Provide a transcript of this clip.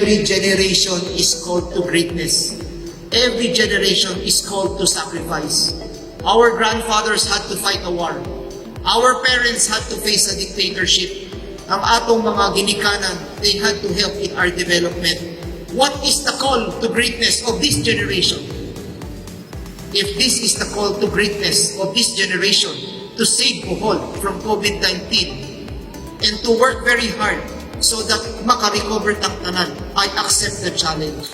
Every generation is called to greatness. Every generation is called to sacrifice. Our grandfathers had to fight a war. Our parents had to face a dictatorship. Ang atong mga ginikanan, they had to help in our development. What is the call to greatness of this generation? If this is the call to greatness of this generation, to save Bohol from COVID-19 and to work very hard so that makarecover tang tanan, I accept the challenge.